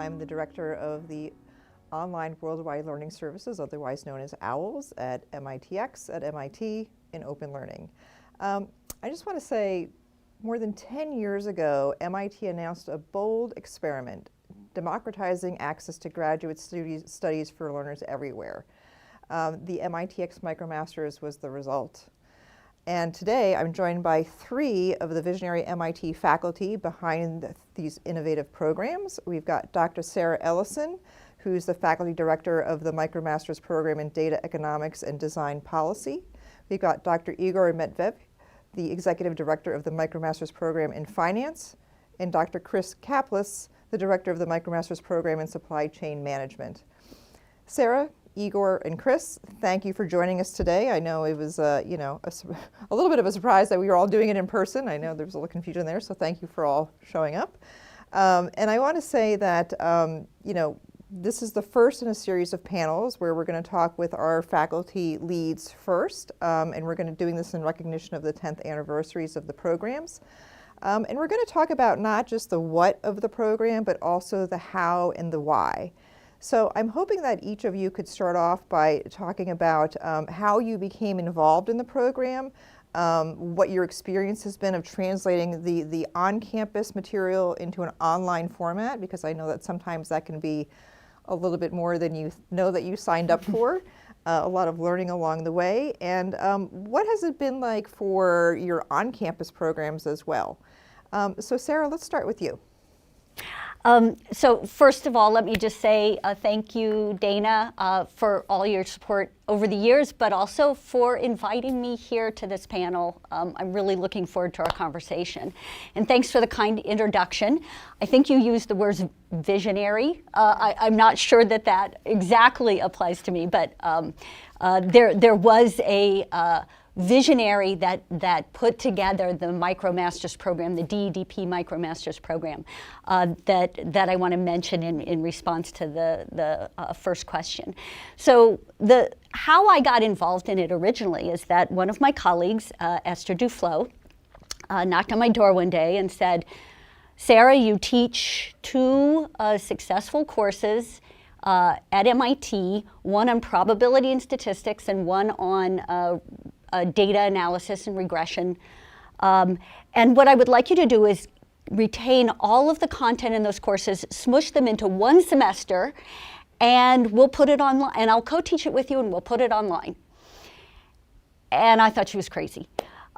I'm the director of the Online Worldwide Learning Services, otherwise known as OWLS, at MITx at MIT in Open Learning. I just want to say, more than 10 years ago, MIT announced a bold experiment, democratizing access to graduate studies for learners everywhere. The MITx MicroMasters was the result. And today I'm joined by 3 of the visionary MIT faculty behind these innovative programs. We've got Dr. Sara Ellison, who's the faculty director of the MicroMasters program in Data Economics and Design Policy. We've got Dr. Egor Matveyev, the executive director of the MicroMasters program in Finance, and Dr. Chris Caplice, the director of the MicroMasters program in Supply Chain Management. Sara, Egor, and Chris, thank you for joining us today. I know it was, a little bit of a surprise that we were all doing it in person. I know there was a little confusion there, so thank you for all showing up. And I want to say that, this is the first in a series of panels where we're going to talk with our faculty leads first, and we're going to doing this in recognition of the 10th anniversaries of the programs. And we're going to talk about not just the what of the program, but also the how and the why. So I'm hoping that each of you could start off by talking about how you became involved in the program, what your experience has been of translating the on-campus material into an online format, because I know that sometimes that can be a little bit more than you know that you signed up for, a lot of learning along the way. And what has it been like for your on-campus programs as well? So Sara, let's start with you. So first of all, let me just say thank you, Dana, for all your support over the years, but also for inviting me here to this panel. I'm really looking forward to our conversation. And thanks for the kind introduction. I think you used the words visionary. I'm not sure that that exactly applies to me, but there was a visionary that put together the MicroMasters program, the DEDP MicroMasters program, that I want to mention in response to the first question. So how I got involved in it originally is that one of my colleagues, Esther Duflo, knocked on my door one day and said, "Sara, you teach 2 successful courses at MIT, one on probability and statistics and one on data analysis and regression. And what I would like you to do is retain all of the content in those courses, smush them into one semester, and we'll put it online, and I'll co-teach it with you, and we'll put it online." And I thought she was crazy.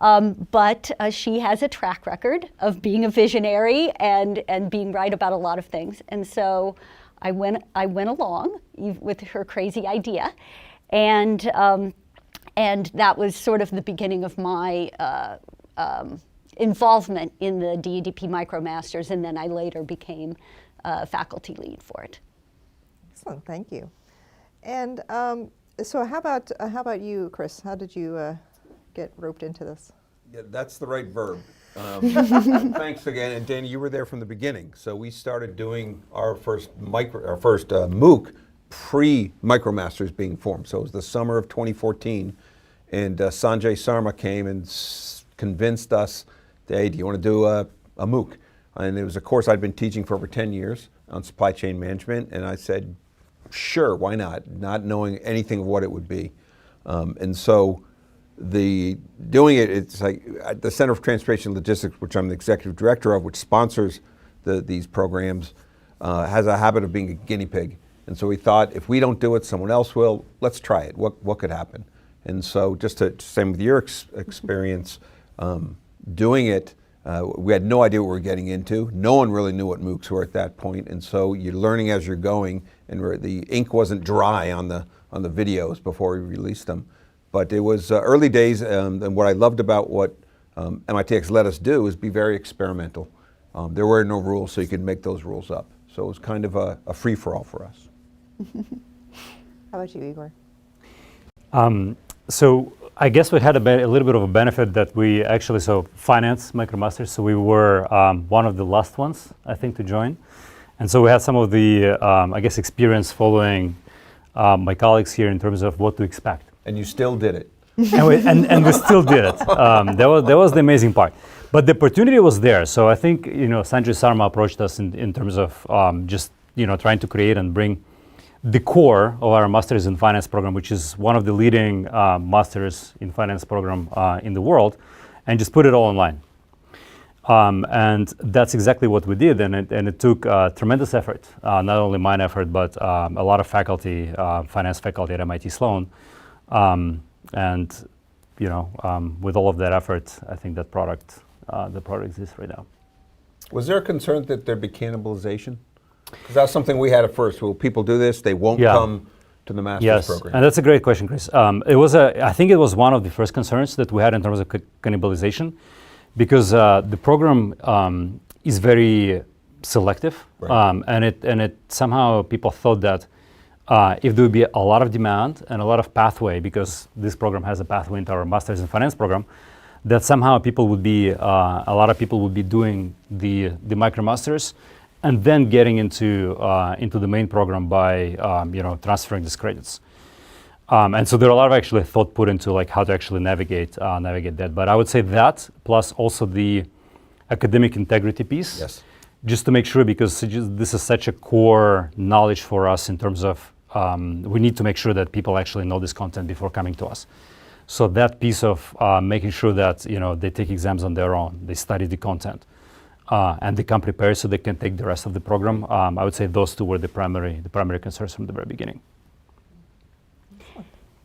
But she has a track record of being a visionary and being right about a lot of things. And so I went along with her crazy idea, and that was sort of the beginning of my involvement in the DEDP MicroMasters, and then I later became faculty lead for it. Excellent, thank you. And so how about you, Chris? How did you get roped into this? Yeah, that's the right verb. Thanks again, and Dana, you were there from the beginning. So we started doing our first MOOC pre-MicroMasters being formed. So it was the summer of 2014, and Sanjay Sarma came and convinced us, "Hey, do you want to do a MOOC?" And it was a course I'd been teaching for over 10 years on supply chain management, and I said, "Sure, why not knowing anything of what it would be." And so it's like at the Center for Transportation Logistics, which I'm the executive director of, which sponsors these programs, has a habit of being a guinea pig. And so we thought, if we don't do it, someone else will. Let's try it. What could happen? And so just to same with your experience doing it, we had no idea what we were getting into. No one really knew what MOOCs were at that point. And so you're learning as you're going, and the ink wasn't dry on the videos before we released them. But it was early days, and what I loved about what MITx let us do is be very experimental. There were no rules, so you could make those rules up. So it was kind of a free-for-all for us. How about you, Egor? So I guess we had a little bit of a benefit that we actually finance MicroMasters, so we were one of the last ones, I think, to join. And so we had some of the, experience following my colleagues here in terms of what to expect. And you still did it. and we still did it. That was the amazing part. But the opportunity was there. So I think, Sanjay Sarma approached us in terms of just trying to create and bring the core of our Masters in Finance program, which is one of the leading Masters in Finance program in the world, and just put it all online. And that's exactly what we did, and it took tremendous effort, not only mine effort, but a lot of faculty, finance faculty at MIT Sloan. And with all of that effort, I think that the product exists right now. Was there a concern that there'd be cannibalization? Because that's something we had at first. Will people do this? They won't come to the master's program. Yes, and that's a great question, Chris. I think it was one of the first concerns that we had in terms of cannibalization, because the program is very selective, Right. and it somehow people thought that if there would be a lot of demand and a lot of pathway, because this program has a pathway into our Masters in Finance program, that somehow people would be a lot of people would be doing the MicroMasters and then getting into the main program by transferring these credits. And so there are a lot of actually thought put into like how to actually navigate that. But I would say that plus also the academic integrity piece, Yes. just to make sure, because this is such a core knowledge for us in terms of we need to make sure that people actually know this content before coming to us. So that piece of making sure that they take exams on their own, they study the content, and they come prepared so they can take the rest of the program. I would say those two were the primary concerns from the very beginning.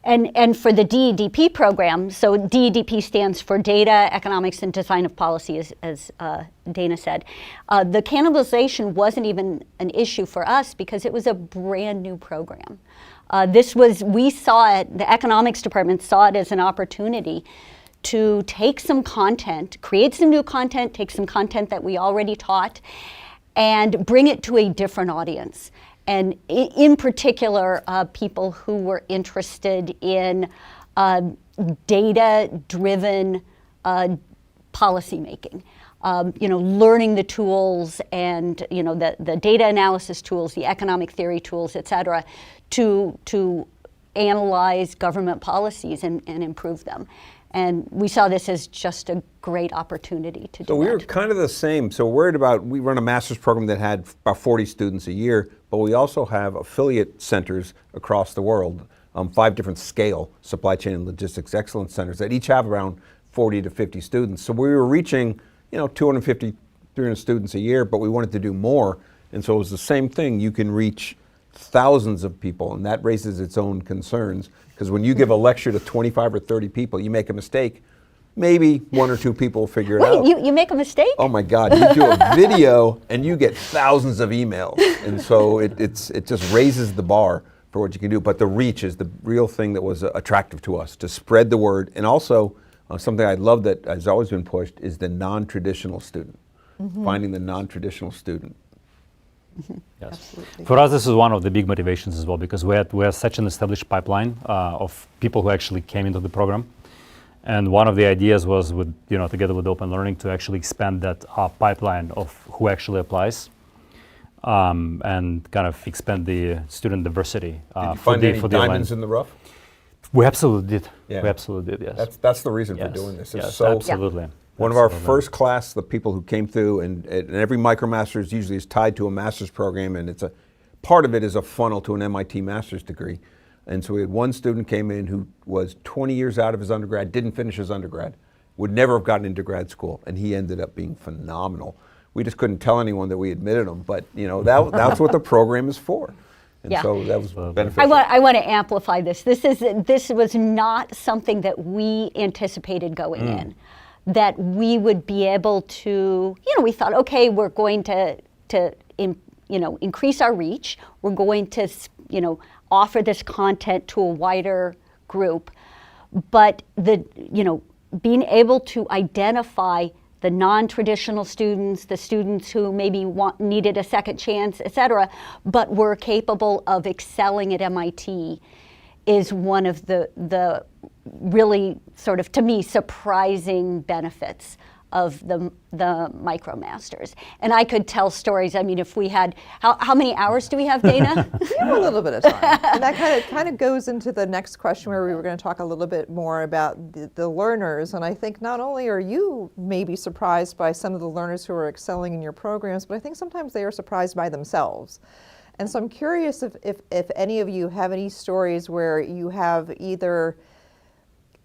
And for the DEDP program, so DEDP stands for Data, Economics, and Design of Policy, as Dana said. The cannibalization wasn't even an issue for us because it was a brand new program. We saw it, the economics department saw it as an opportunity to take some content, create some new content, take some content that we already taught, and bring it to a different audience. And in particular, people who were interested in data-driven policymaking. Learning the tools and the data analysis tools, the economic theory tools, et cetera, to analyze government policies and improve them. And we saw this as just a great opportunity to do that. So we were kind of the same. So we run a master's program that had about 40 students a year, but we also have affiliate centers across the world, 5 different scale supply chain and logistics excellence centers that each have around 40 to 50 students. So we were reaching 250, 300 students a year, but we wanted to do more. And so it was the same thing. You can reach thousands of people, and that raises its own concerns. Because when you give a lecture to 25 or 30 people, you make a mistake, maybe 1 or 2 people will figure it out. Wait, you make a mistake? Oh my God, you do a video and you get thousands of emails. And so it just raises the bar for what you can do. But the reach is the real thing that was attractive to us, to spread the word. And also something I love that has always been pushed is the non-traditional student, finding the non-traditional student. Yes. Absolutely. For us, this is one of the big motivations as well, because we had such an established pipeline of people who actually came into the program. And one of the ideas was, together with Open Learning, to actually expand that pipeline of who actually applies, and kind of expand the student diversity. Did you find any diamonds in the rough? We absolutely did. Yeah. We absolutely did. Yes. That's the reason for doing this. It's Yes, so absolutely. One of our first class, the people who came through, and every MicroMasters usually is tied to a master's program, and part of it is a funnel to an MIT master's degree. And so we had one student came in who was 20 years out of his undergrad, didn't finish his undergrad, would never have gotten into grad school, and he ended up being phenomenal. We just couldn't tell anyone that we admitted him, but that's what the program is for. And so that was beneficial. I want to amplify this. This was not something that we anticipated going in. That we would be able to, we thought, okay, we're going to increase our reach. We're going to, offer this content to a wider group. But being able to identify the non-traditional students, the students who maybe needed a second chance, et cetera, but were capable of excelling at MIT is one of the really sort of, to me, surprising benefits of the MicroMasters. And I could tell stories. I mean, if we had, how many hours do we have, Dana? We have a little bit of time. And that kind of goes into the next question where we were going to talk a little bit more about the learners. And I think not only are you maybe surprised by some of the learners who are excelling in your programs, but I think sometimes they are surprised by themselves. And so I'm curious if any of you have any stories where you have either,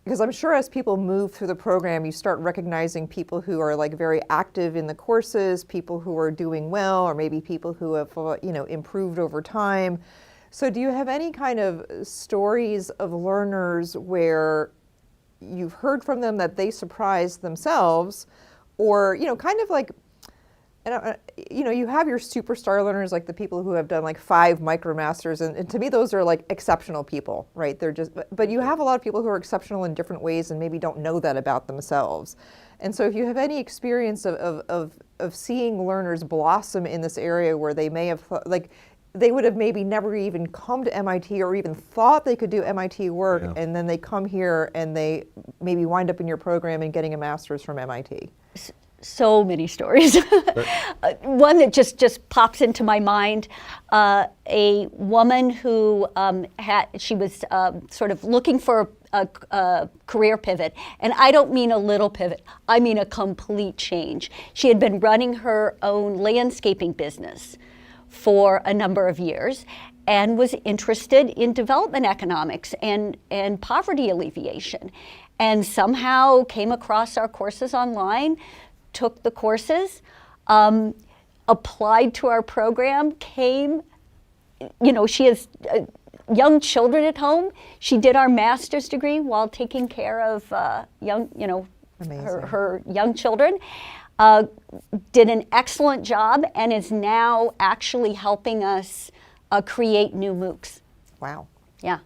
because I'm sure as people move through the program, you start recognizing people who are like very active in the courses, people who are doing well, or maybe people who have, improved over time. So do you have any kind of stories of learners where you've heard from them that they surprised themselves, or, kind of like, you have your superstar learners, like the people who have done like 5 MicroMasters, and to me those are like exceptional people, right? They're just, but you have a lot of people who are exceptional in different ways and maybe don't know that about themselves. And so if you have any experience of seeing learners blossom in this area where they may have, they would have maybe never even come to MIT or even thought they could do MIT work, and then they come here and they maybe wind up in your program and getting a master's from MIT. So many stories. One that just pops into my mind, a woman who she was sort of looking for a career pivot. And I don't mean a little pivot, I mean a complete change. She had been running her own landscaping business for a number of years and was interested in development economics and poverty alleviation, and somehow came across our courses online, took the courses, applied to our program, came, she has young children at home. She did our master's degree while taking care of her young children. Did an excellent job and is now actually helping us create new MOOCs. Wow. Yeah.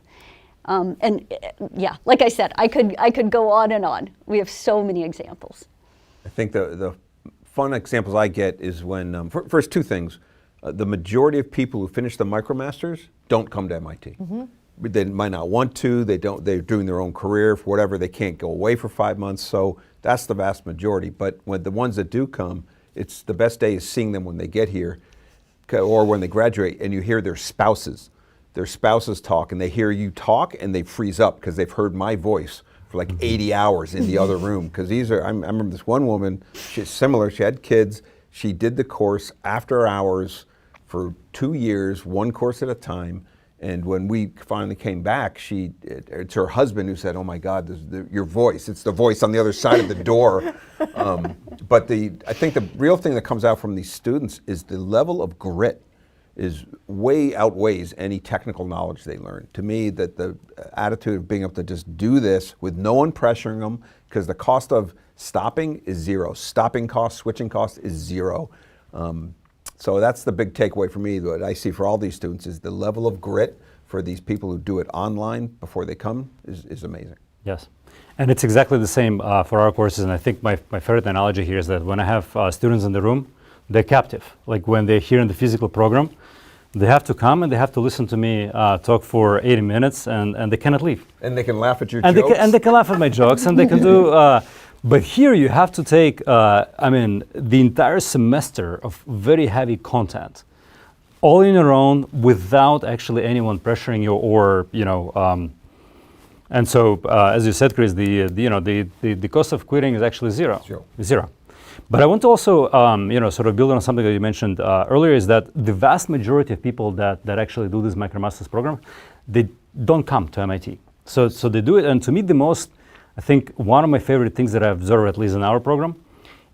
Like I said, I could go on and on. We have so many examples. I think the fun examples I get is when, first 2 things. The majority of people who finish the MicroMasters don't come to MIT. Mm-hmm. They might not want to, they're doing their own career, for whatever, they can't go away for 5 months, so that's the vast majority. But when the ones that do come, it's the best day is seeing them when they get here, or when they graduate, and you hear their spouses talk, and they hear you talk, and they freeze up because they've heard my voice for like 80 hours in the other room. Because I remember this one woman, she's similar, she had kids, she did the course after hours for 2 years, 1 course at a time. And when we finally came back, it's her husband who said, "Oh my God, your voice, it's the voice on the other side of the door." But I think the real thing that comes out from these students is the level of grit is way outweighs any technical knowledge they learn. To me, that the attitude of being able to just do this with no one pressuring them, because the cost of stopping is 0. Stopping costs, switching costs is 0. So that's the big takeaway for me. What I see for all these students is the level of grit for these people who do it online before they come is amazing. Yes, and it's exactly the same for our courses. And I think my favorite analogy here is that when I have students in the room, they're captive. Like when they're here in the physical program, they have to come and they have to listen to me talk for 80 minutes, and they cannot leave. And they can laugh at your jokes. And they can laugh at my jokes, and they can do. But here you have to take, the entire semester of very heavy content, all on your own, without actually anyone pressuring you, or and so as you said, Chris, the cost of quitting is actually zero. But I want to also sort of build on something that you mentioned earlier, is that the vast majority of people that actually do this MicroMasters program, they don't come to MIT. So they do it, and to me I think one of my favorite things that I observe, at least in our program,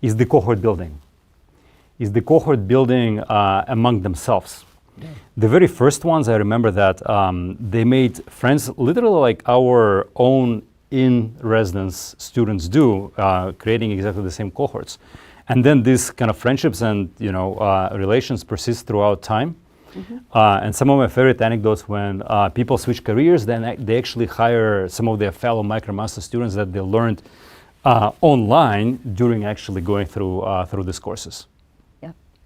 is the cohort building. Among themselves. Yeah. The very first ones, I remember that they made friends, literally like our own in-residence students do, creating exactly the same cohorts. And then these kind of friendships and relations persist throughout time. Mm-hmm. And some of my favorite anecdotes, when people switch careers, then they actually hire some of their fellow MicroMaster students that they learned online during actually going through these courses.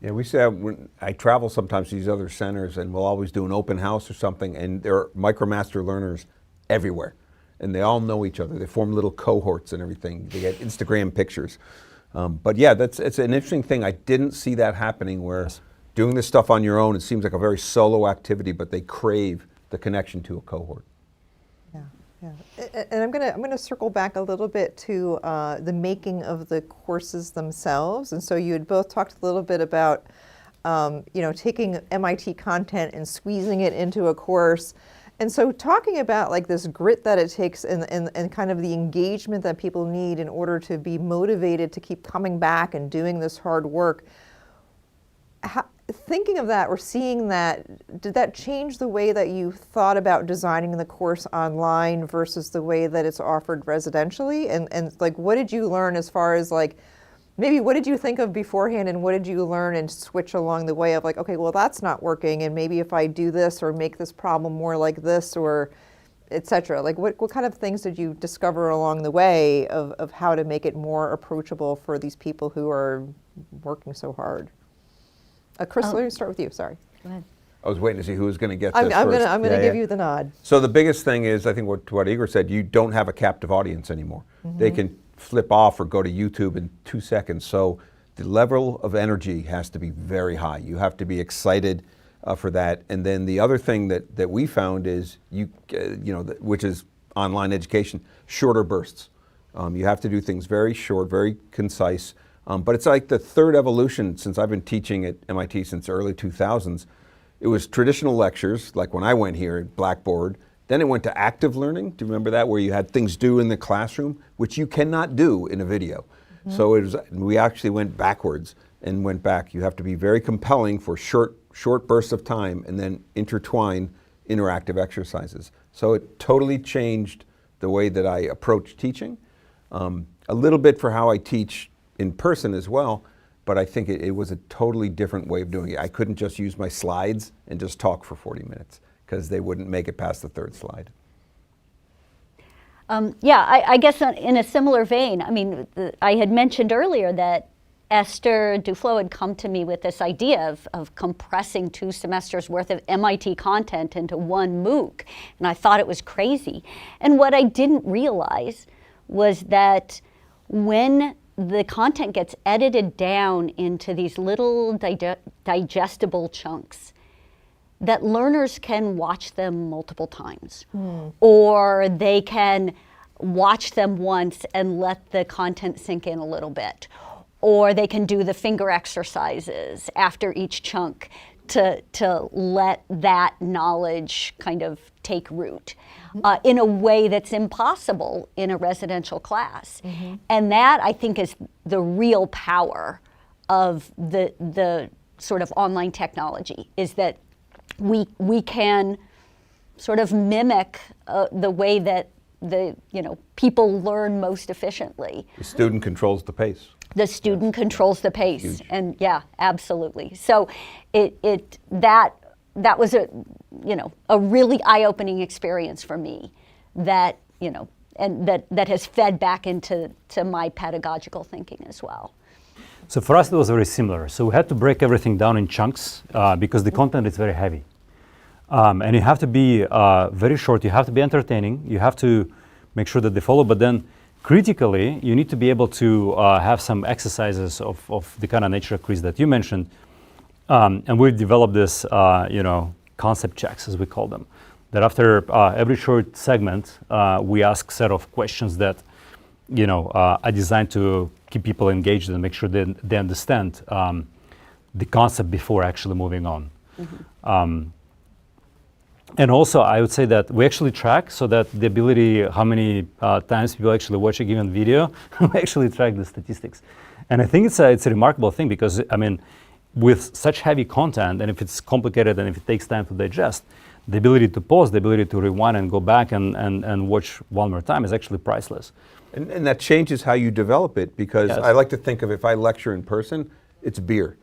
Yeah, we say when I travel sometimes to these other centers, and we'll always do an open house or something, and there are MicroMaster learners everywhere, and they all know each other. They form little cohorts and everything. They get Instagram pictures. But yeah, it's an interesting thing. I didn't see that happening where. Yes. Doing this stuff on your own, it seems like a very solo activity, but they crave the connection to a cohort. Yeah. And I'm gonna circle back a little bit to the making of the courses themselves. And so you had both talked a little bit about taking MIT content and squeezing it into a course. And so talking about like this grit that it takes and kind of the engagement that people need in order to be motivated to keep coming back and doing this hard work, thinking of that or seeing that, did that change the way that you thought about designing the course online versus the way that it's offered residentially? And like, what did you learn as far as like, maybe what did you think of beforehand and what did you learn and switch along the way of like, okay, well, that's not working. And maybe if I do this or make this problem more like this or et cetera, like what kind of things did you discover along the way of how to make it more approachable for these people who are working so hard? Chris, let me start with you, sorry. Go ahead. I was waiting to see who was going to get this I'm first. going to give you the nod. So the biggest thing is, I think what Egor said, you don't have a captive audience anymore. They can flip off or go to YouTube in 2 seconds. So the level of energy has to be very high. You have to be excited for that. And then the other thing that we found is, which is online education, shorter bursts. You have to do things very short, very concise. But it's like the third evolution since I've been teaching at MIT since the early 2000s. It was traditional lectures, like when I went here at Blackboard. Then it went to active learning. Do you remember that? Where you had things due in the classroom, which you cannot do in a video. So we actually went backwards and went back. You have to be very compelling for short bursts of time and then intertwine interactive exercises. So it totally changed the way that I approach teaching. A little bit for how I teach in person as well, but I think it was a totally different way of doing it. I couldn't just use my slides and just talk for 40 minutes because they wouldn't make it past the third slide. I guess in a similar vein, I mean, I had mentioned earlier that Esther Duflo had come to me with this idea of compressing 2 semesters worth of MIT content into one MOOC, and I thought it was crazy. And what I didn't realize was that when the content gets edited down into these little digestible chunks, that learners can watch them multiple times, or they can watch them once and let the content sink in a little bit, or they can do the finger exercises after each chunk to let that knowledge kind of take root in a way that's impossible in a residential class. And that, I think, is the real power of the sort of online technology, is that we can sort of mimic the way that people learn most efficiently. The student controls the pace. The student controls the pace. Huge. And yeah, absolutely. So that was a really eye-opening experience for me that that has fed back into my pedagogical thinking as well. So for us, it was very similar. So we had to break everything down in chunks because the content is very heavy. And you have to be very short, you have to be entertaining, you have to make sure that they follow, but then critically, you need to be able to have some exercises of the kind of nature quiz that you mentioned. And we've developed this, concept checks, as we call them, that after every short segment, we ask a set of questions that, are designed to keep people engaged and make sure they understand the concept before actually moving on. And also, I would say that we actually track so that the ability, how many times people actually watch a given video, we actually track the statistics. And I think it's a remarkable thing because, I mean, with such heavy content, and if it's complicated and if it takes time to digest, the ability to pause, the ability to rewind and go back and watch one more time is actually priceless. And that changes how you develop it because Yes. I like to think of if I lecture in person, it's beer.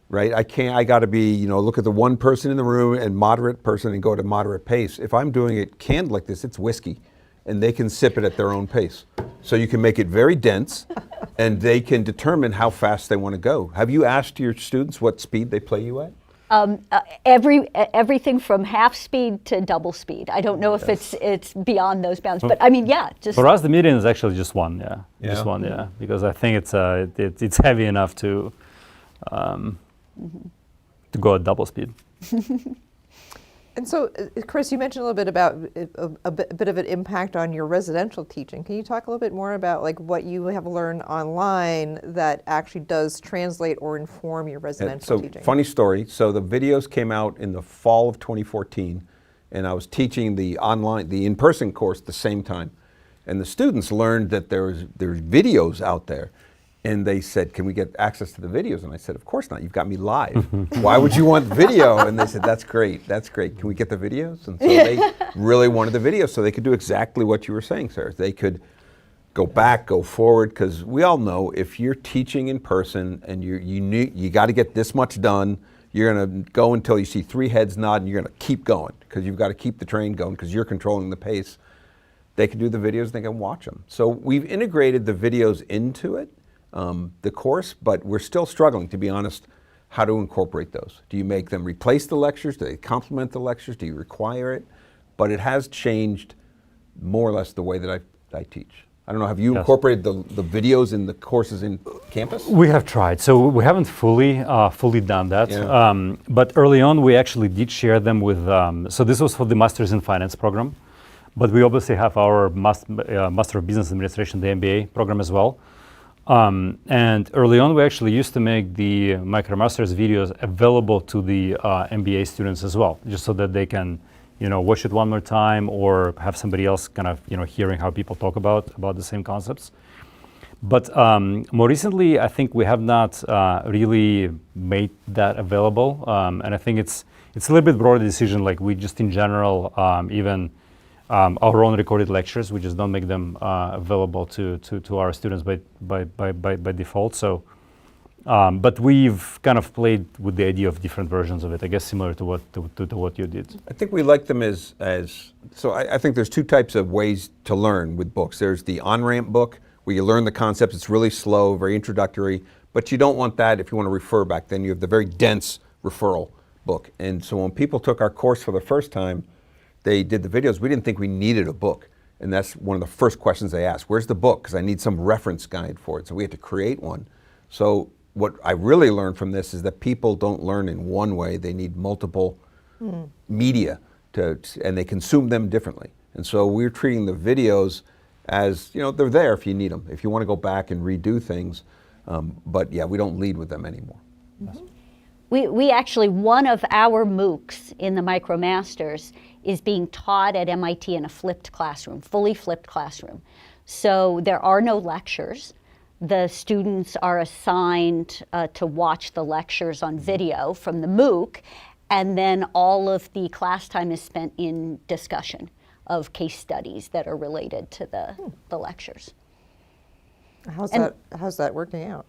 Right? I got to be, look at the one person in the room and moderate person and go at a moderate pace. If I'm doing it canned like this, it's whiskey and they can sip it at their own pace. So you can make it very dense and they can determine how fast they want to go. Have you asked your students what speed they play you at? Everything from half speed to double speed. I don't know if it's beyond those bounds, but I mean, just For us, the median is actually just one, Yeah. just one, because I think it's heavy enough to go at double speed. And so, Chris, you mentioned a little bit about a bit of an impact on your residential teaching. Can you talk a little bit more about like what you have learned online that actually does translate or inform your residential teaching? Funny story. So the videos came out in the fall of 2014, and I was teaching the in-person course at the same time. And the students learned that there's videos out there. And they said, can we get access to the videos? And I said, of course not. You've got me live. Why would you want video? And they said, that's great. That's great. Can we get the videos? And so they really wanted the videos so they could do exactly what you were saying, Sarah. They could go back, go forward, because we all know if you're teaching in person and you got to get this much done, you're going to go until you see 3 heads nod, and you're going to keep going because you've got to keep the train going because you're controlling the pace. They can do the videos, they can watch them. So we've integrated the videos into it. The course, but we're still struggling, to be honest, how to incorporate those. Do you make them replace the lectures? Do they complement the lectures? Do you require it? But it has changed more or less the way that I teach. I don't know, have you incorporated the videos in the courses in campus? We have tried. So we haven't fully done that. Yeah. But early on, we actually did share them with, so this was for the Masters in Finance program, but we obviously have our Master of Business Administration, the MBA program as well. And early on, we actually used to make the MicroMasters videos available to the MBA students as well, just so that they can, watch it one more time or have somebody else kind of, hearing how people talk about the same concepts. But more recently, I think we have not really made that available, and I think it's a little bit broader decision. Like we just in general, even. Our own recorded lectures, we just don't make them available to our students by default. So, but we've kind of played with the idea of different versions of it, I guess, similar to what you did. I think we like them so I think there's 2 types of ways to learn with books. There's the on-ramp book, where you learn the concepts. It's really slow, very introductory, but you don't want that if you want to refer back. Then you have the very dense referral book. And so when people took our course for the first time, they did the videos. We didn't think we needed a book. And that's one of the first questions they asked. Where's the book? Because I need some reference guide for it. So we had to create one. So what I really learned from this is that people don't learn in one way. They need multiple media and they consume them differently. And so we're treating the videos as, they're there if you need them, if you want to go back and redo things. But yeah, we don't lead with them anymore. Mm-hmm. We actually, one of our MOOCs in the MicroMasters is being taught at MIT in a flipped classroom, fully flipped classroom. So there are no lectures. The students are assigned to watch the lectures on video from the MOOC, and then all of the class time is spent in discussion of case studies that are related to the lectures. How's that working out?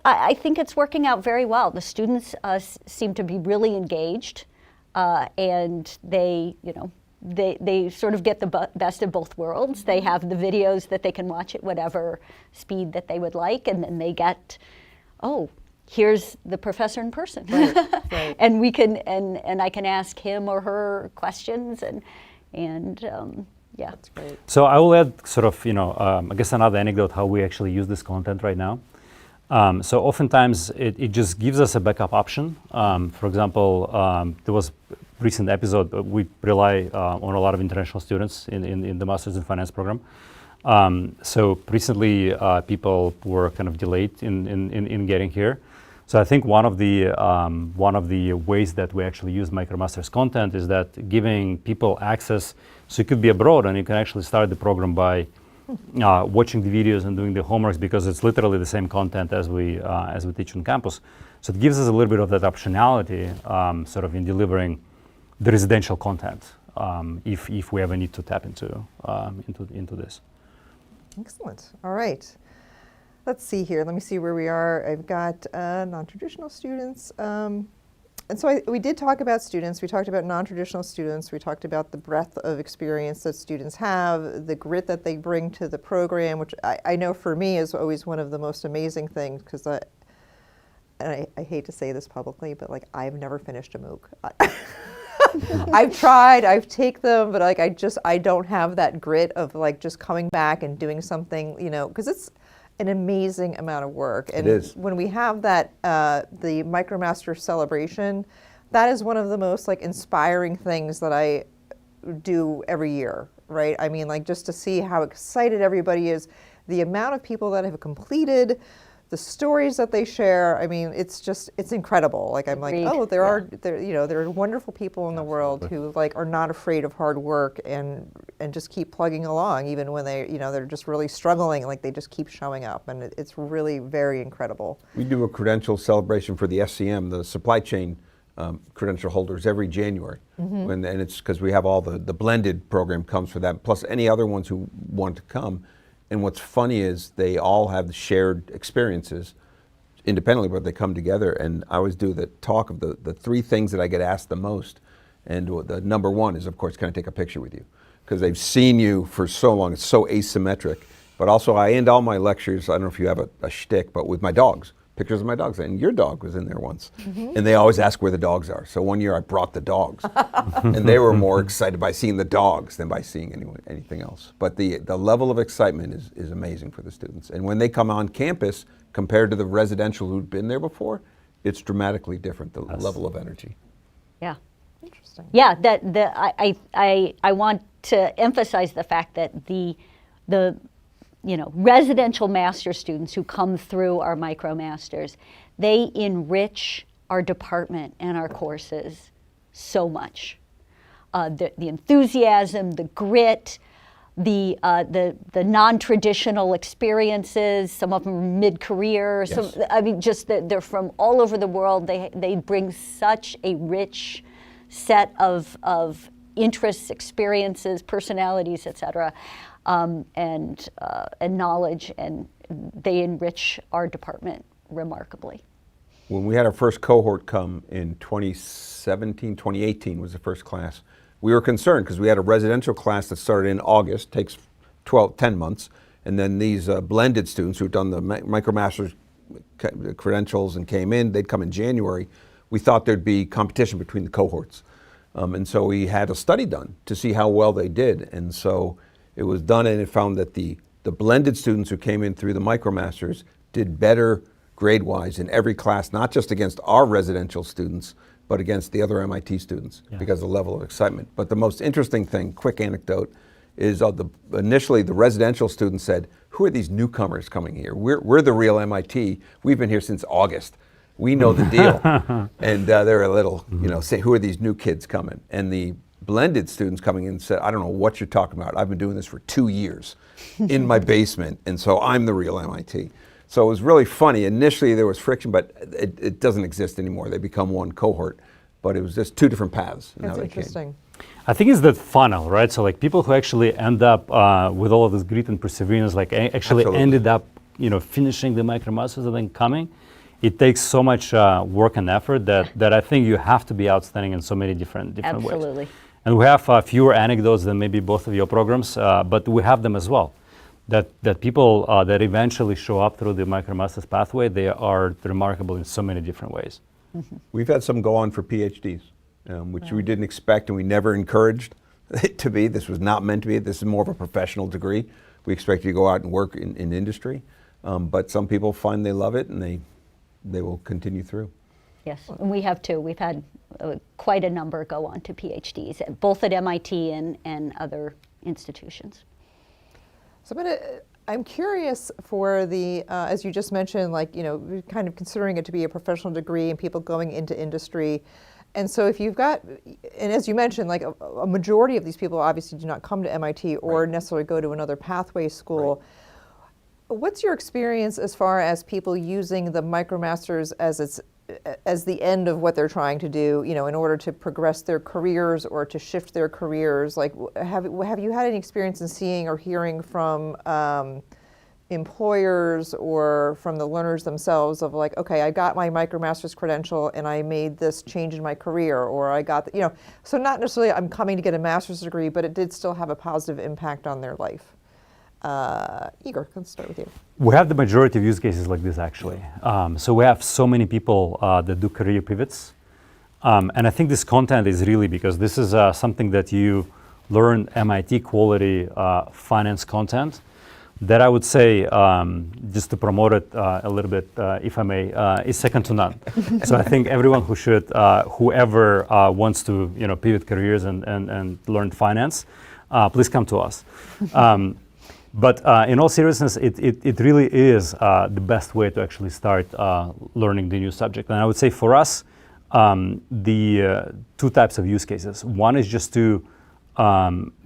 I think it's working out very well. The students seem to be really engaged, and they sort of get the best of both worlds. They have the videos that they can watch at whatever speed that they would like, and then they get, here's the professor in person, right. and we can and I can ask him or her questions and yeah. That's great. So I will add sort of, I guess another anecdote how we actually use this content right now. So oftentimes it just gives us a backup option. For example, there was a recent episode, we rely on a lot of international students in the Masters in Finance program. So recently people were kind of delayed in getting here. So I think one of the ways that we actually use MicroMasters content is that giving people access, so you could be abroad and you can actually start the program by watching the videos and doing the homeworks, because it's literally the same content as we teach on campus. So it gives us a little bit of that optionality, sort of in delivering the residential content, if we ever need to tap into this. Excellent. All right. Let's see here. Let me see where we are. I've got non-traditional students. And so we did talk about students. We talked about non-traditional students. We talked about the breadth of experience that students have, the grit that they bring to the program, which I know for me is always one of the most amazing things, because I hate to say this publicly, but like I've never finished a MOOC. I've tried, I've taken them, but like I don't have that grit of like just coming back and doing something, because it's an amazing amount of work. And it is. When we have that, the MicroMaster celebration, that is one of the most like inspiring things that I do every year, right? I mean, like just to see how excited everybody is, the amount of people that have completed, the stories that they share. I mean, it's incredible. Like I'm Agreed. like, oh, there are wonderful people in the world who like are not afraid of hard work and just keep plugging along, even when they're just really struggling. Like they just keep showing up, and it's really very incredible. We do a credential celebration for the SCM, the supply chain credential holders, every January. And it's because we have all the blended program comes for that, plus any other ones who want to come. And what's funny is they all have the shared experiences independently, but they come together. And I always do the talk of the three things that I get asked the most. And the number one is, of course, can I take a picture with you? Because they've seen you for so long. It's so asymmetric. But also I end all my lectures, I don't know if you have a shtick, but with my dogs. Pictures of my dogs, and your dog was in there once. And they always ask where the dogs are. So one year I brought the dogs, and they were more excited by seeing the dogs than by seeing anything else. But the level of excitement is amazing for the students. And when they come on campus, compared to the residential who'd been there before, it's dramatically different, the level of energy. Yeah. Interesting. Yeah, I want to emphasize the fact that the residential master students who come through our MicroMasters, they enrich our department and our courses so much. The enthusiasm, the grit, the non-traditional experiences, some of them are mid-career, Yes. just that they're from all over the world. They bring such a rich set of interests, experiences, personalities, etc. And knowledge, and they enrich our department remarkably. When we had our first cohort come in 2017, 2018 was the first class, we were concerned because we had a residential class that started in August, takes 10 months, and then these blended students who've done the MicroMasters credentials and came in, they'd come in January. We thought there'd be competition between the cohorts. And so we had a study done to see how well they did. And so it was done, and it found that the blended students who came in through the MicroMasters did better grade-wise in every class, not just against our residential students, but against the other MIT students because of the level of excitement. But the most interesting thing, quick anecdote, is initially the residential students said, who are these newcomers coming here? We're the real MIT. We've been here since August. We know the deal. And they're a little, say, who are these new kids coming? And the blended students coming in said, I don't know what you're talking about. I've been doing this for 2 years in my basement, and so I'm the real MIT. So it was really funny. Initially there was friction, but it doesn't exist anymore. They become one cohort, but it was just two different paths. That's interesting. I think it's that funnel, right? So like people who actually end up with all of this grit and perseverance, like actually Absolutely. ended up, finishing the MicroMasters and then coming. It takes so much work and effort that I think you have to be outstanding in so many different ways. Absolutely. And we have fewer anecdotes than maybe both of your programs, but we have them as well. That people that eventually show up through the MicroMasters pathway, they are remarkable in so many different ways. Mm-hmm. We've had some go on for PhDs, which we didn't expect and we never encouraged it to be. This was not meant to be. This is more of a professional degree. We expect you to go out and work in industry, but some people find they love it and they will continue through. Yes, and we have too. We've had quite a number go on to PhDs, both at MIT and other institutions. So I'm curious for the, as you just mentioned, like, kind of considering it to be a professional degree and people going into industry. And so if you've got, and as you mentioned, like a majority of these people obviously do not come to MIT or necessarily go to another pathway school. Right. What's your experience as far as people using the MicroMasters as the end of what they're trying to do, in order to progress their careers or to shift their careers? Like, have you had any experience in seeing or hearing from employers or from the learners themselves of like, okay, I got my MicroMasters credential and I made this change in my career, or I got, so not necessarily I'm coming to get a master's degree, but it did still have a positive impact on their life. Egor, let's start with you. We have the majority of use cases like this actually. So we have so many people that do career pivots. And I think this content is really because this is something that you learn MIT quality finance content. that I would say, just to promote it a little bit, if I may, is second to none. So I think everyone who should, whoever wants to, pivot careers and learn finance, please come to us. But in all seriousness, it really is the best way to actually start learning the new subject. And I would say for us, the two types of use cases. One is just to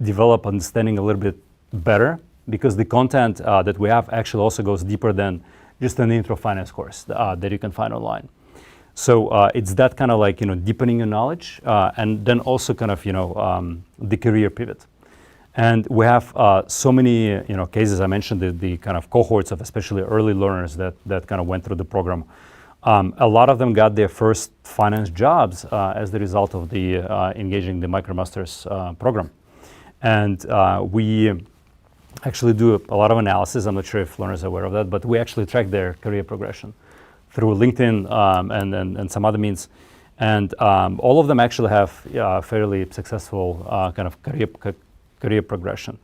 develop understanding a little bit better, because the content that we have actually also goes deeper than just an intro finance course that you can find online. So it's that kind of like, deepening your knowledge, and then also kind of, the career pivot. And we have so many, cases. I mentioned the kind of cohorts of especially early learners that kind of went through the program. A lot of them got their first finance jobs as the result of the engaging the MicroMasters program. And we actually do a lot of analysis. I'm not sure if learners are aware of that, but we actually track their career progression through LinkedIn and some other means. And all of them actually have fairly successful kind of career progression.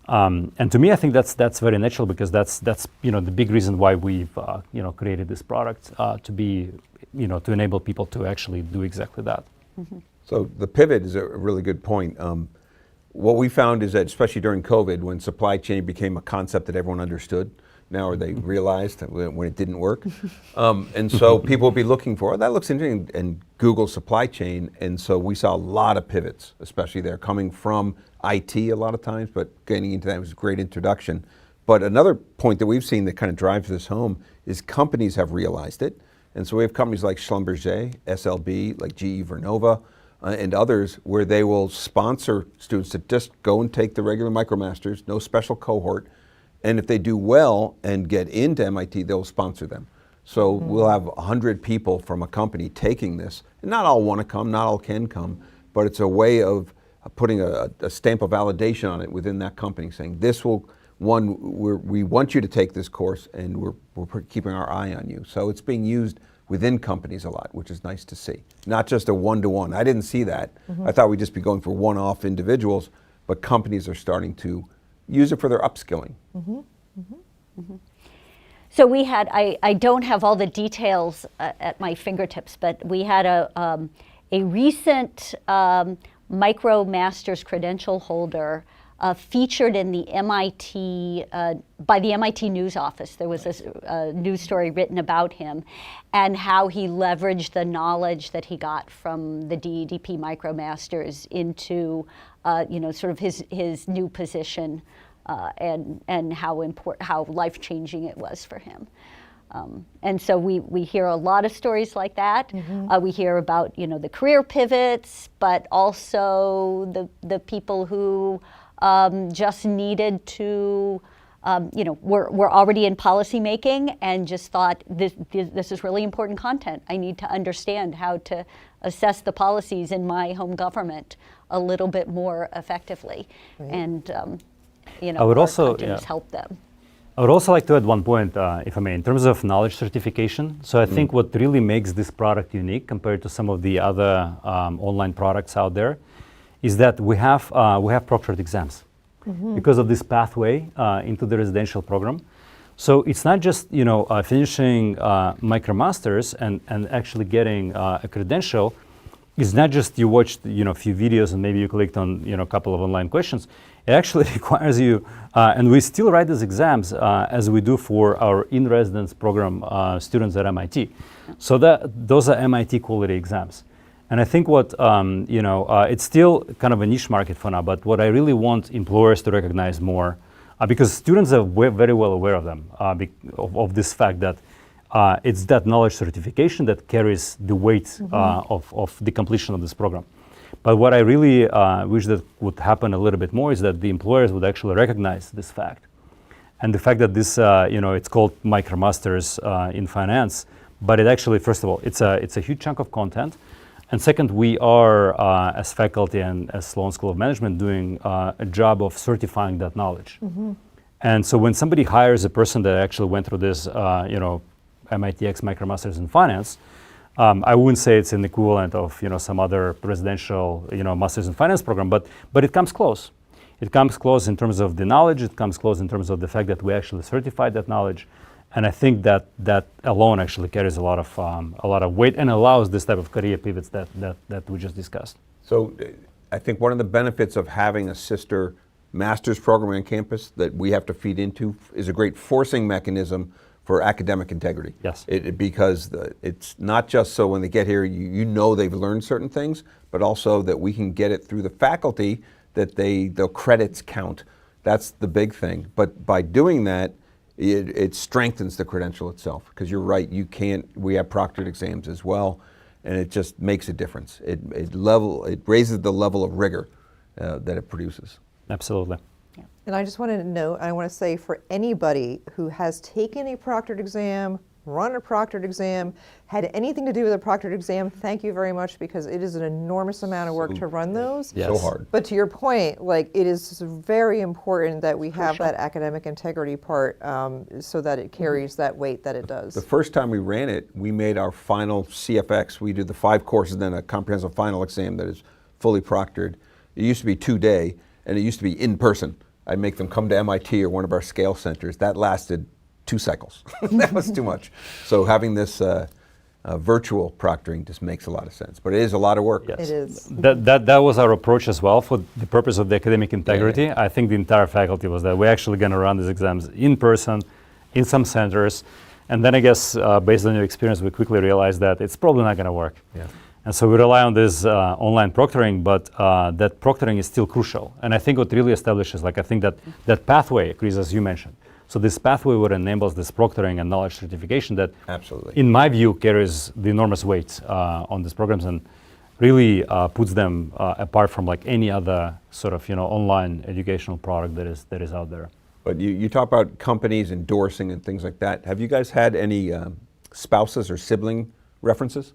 And to me, I think that's very natural, because that's the big reason why we've created this product to be to enable people to actually do exactly that. Mm-hmm. So the pivot is a really good point. What we found is that, especially during COVID, when supply chain became a concept that everyone understood, now or they realized that when it didn't work, and so people would be looking for, that looks interesting, and Google supply chain, and so we saw a lot of pivots, especially there, coming from IT a lot of times, but getting into that was a great introduction. But another point that we've seen that kind of drives this home is companies have realized it, and so we have companies like Schlumberger, SLB, like GE Vernova, and others, where they will sponsor students to just go and take the regular MicroMasters, no special cohort, and if they do well and get into MIT, they'll sponsor them. So we'll have 100 people from a company taking this, and not all want to come, not all can come, but it's a way of putting a stamp of validation on it within that company, saying this will, we want you to take this course, and we're keeping our eye on you. So it's being used within companies a lot, which is nice to see. Not just a one-to-one. I didn't see that. I thought we'd just be going for one-off individuals, but companies are starting to use it for their upskilling. So we had, I don't have all the details at my fingertips, but we had a recent MicroMasters credential holder featured in the MIT, by the MIT news office. There was a news story written about him and how he leveraged the knowledge that he got from the DEDP MicroMasters into, sort of his new position, and how life-changing it was for him. And so we hear a lot of stories like that. We hear about the career pivots, but also the people who just needed to, were already in policy making and just thought this is really important content. I need to understand how to assess the policies in my home government a little bit more effectively. Right. And I would also help them. I would also like to add one point, if I may, in terms of knowledge certification. So I think what really makes this product unique compared to some of the other online products out there is that we have proctored exams because of this pathway into the residential program. So it's not just finishing MicroMasters and actually getting a credential. It's not just you watched a few videos and maybe you clicked on a couple of online questions. It actually requires you, and we still write these exams as we do for our in-residence program students at MIT. So those are MIT quality exams. And I think what, it's still kind of a niche market for now, but what I really want employers to recognize more, because students are very well aware of them, of this fact that it's that knowledge certification that carries the weight of the completion of this program. But what I really wish that would happen a little bit more is that the employers would actually recognize this fact. And the fact that this, it's called MicroMasters in finance, but it actually, first of all, it's a huge chunk of content. And second, we are, as faculty and as Sloan School of Management, doing a job of certifying that knowledge. And so when somebody hires a person that actually went through this, MITx MicroMasters in finance, I wouldn't say it's an equivalent of some other residential Masters in Finance program, but it comes close. It comes close in terms of the knowledge. It comes close in terms of the fact that we actually certified that knowledge. And I think that alone actually carries a lot of weight and allows this type of career pivots that we just discussed. So I think one of the benefits of having a sister master's program on campus that we have to feed into is a great forcing mechanism for academic integrity. Yes. Because it's not just so when they get here, you know they've learned certain things, but also that we can get it through the faculty that the credits count. That's the big thing. But by doing that, it strengthens the credential itself. Because you're right, we have proctored exams as well, and it just makes a difference. It raises the level of rigor that it produces. Absolutely. And I just want to note, I want to say for anybody who has taken a proctored exam, run a proctored exam, had anything to do with a proctored exam, thank you very much, because it is an enormous amount of work to run those. Yes. So hard. But to your point, like, it is very important that we have that academic integrity part so that it carries that weight that it does. The first time we ran it, we made our final CFX. We did the 5 courses, then a comprehensive final exam that is fully proctored. It used to be 2-day, and it used to be in person. I'd make them come to MIT or one of our scale centers. That lasted 2 cycles. That was too much. So having this virtual proctoring just makes a lot of sense. But it is a lot of work. Yes. It is. That was our approach as well for the purpose of the academic integrity. I think the entire faculty was that we're actually going to run these exams in person, in some centers. And then I guess based on your experience, we quickly realized that it's probably not going to work. Yeah. And so we rely on this online proctoring, but that proctoring is still crucial. And I think what really establishes, like I think that pathway, Chris, as you mentioned. So this pathway what enables this proctoring and knowledge certification that, Absolutely. in my view, carries the enormous weight on these programs and really puts them apart from like any other sort of online educational product that is out there. But you talk about companies endorsing and things like that. Have you guys had any spouses or sibling references?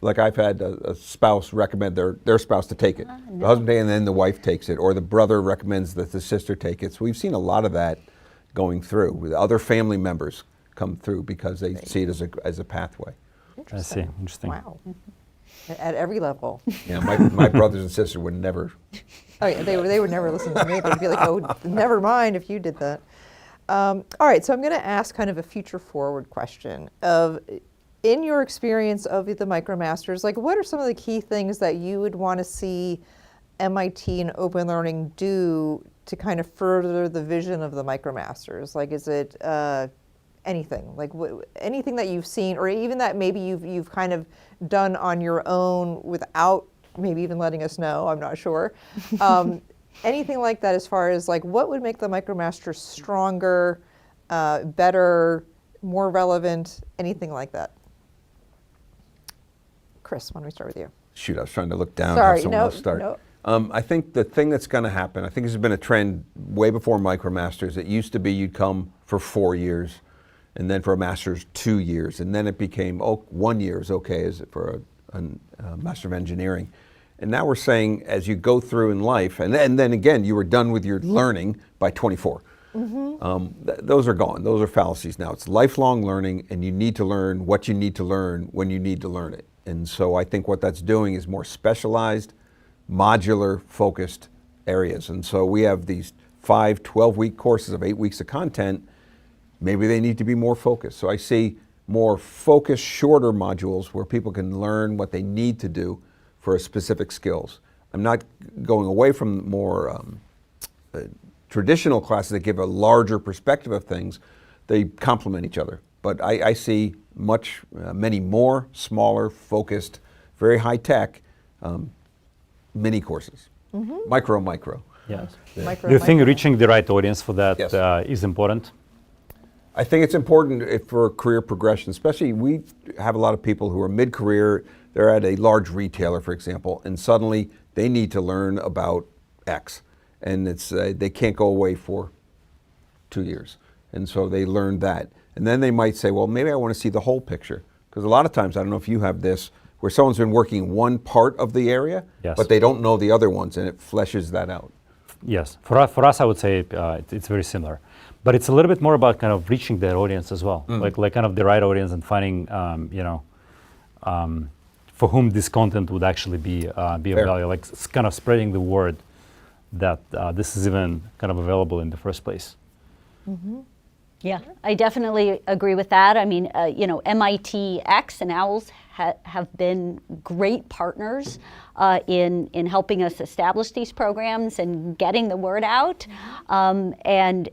Like I've had a spouse recommend their spouse to take it. No. The husband takes it and then the wife takes it, or the brother recommends that the sister take it. So we've seen a lot of that going through, with other family members come through because they see it as a pathway. I see, interesting. Wow. At every level. Yeah, my brothers and sisters would never. Oh, yeah, they would never listen to me. They'd be like, oh, never mind if you did that. All right, so I'm going to ask kind of a future forward question of, in your experience of the MicroMasters, like what are some of the key things that you would want to see MIT and open learning do to kind of further the vision of the MicroMasters? Like, is it anything, like anything that you've seen, or even that maybe you've kind of done on your own without maybe even letting us know? I'm not sure. Anything like that, as far as like what would make the MicroMasters stronger, better, more relevant, anything like that? Chris, why don't we start with you? Shoot, I was trying to look down. Sorry, Have someone else start. no. I think the thing that's going to happen, I think this has been a trend way before MicroMasters. It used to be you'd come for 4 years, and then for a master's 2 years, and then it became 1 year is okay is it for a Master of Engineering. And now we're saying as you go through in life, and then again you were done with your learning by 24. Those are gone. Those are fallacies now. It's lifelong learning, and you need to learn what you need to learn when you need to learn it. And so I think what that's doing is more specialized, modular, focused areas. And so we have these 5 12-week courses of 8 weeks of content. Maybe they need to be more focused. So I see more focused, shorter modules where people can learn what they need to do for specific skills. I'm not going away from more traditional classes that give a larger perspective of things. They complement each other. But I see many more smaller, focused, very high tech mini courses. Micro. Yes. Micro, Do you think micro. reaching the right audience for that Yes. is important? I think it's important for career progression, especially we have a lot of people who are mid-career, they're at a large retailer, for example, and suddenly they need to learn about X. And they can't go away for 2 years. And so they learn that. And then they might say, well, maybe I want to see the whole picture. Because a lot of times, I don't know if you have this, where someone's been working one part of the area, Yes. but they don't know the other ones, and it fleshes that out. Yes, for us, I would say it's very similar, but it's a little bit more about kind of reaching their audience as well, like kind of the right audience and finding, for whom this content would actually be of Fair. value, like kind of spreading the word that this is even kind of available in the first place. Yeah, I definitely agree with that. I mean, MITx and OWLS have been great partners in helping us establish these programs and getting the word out. And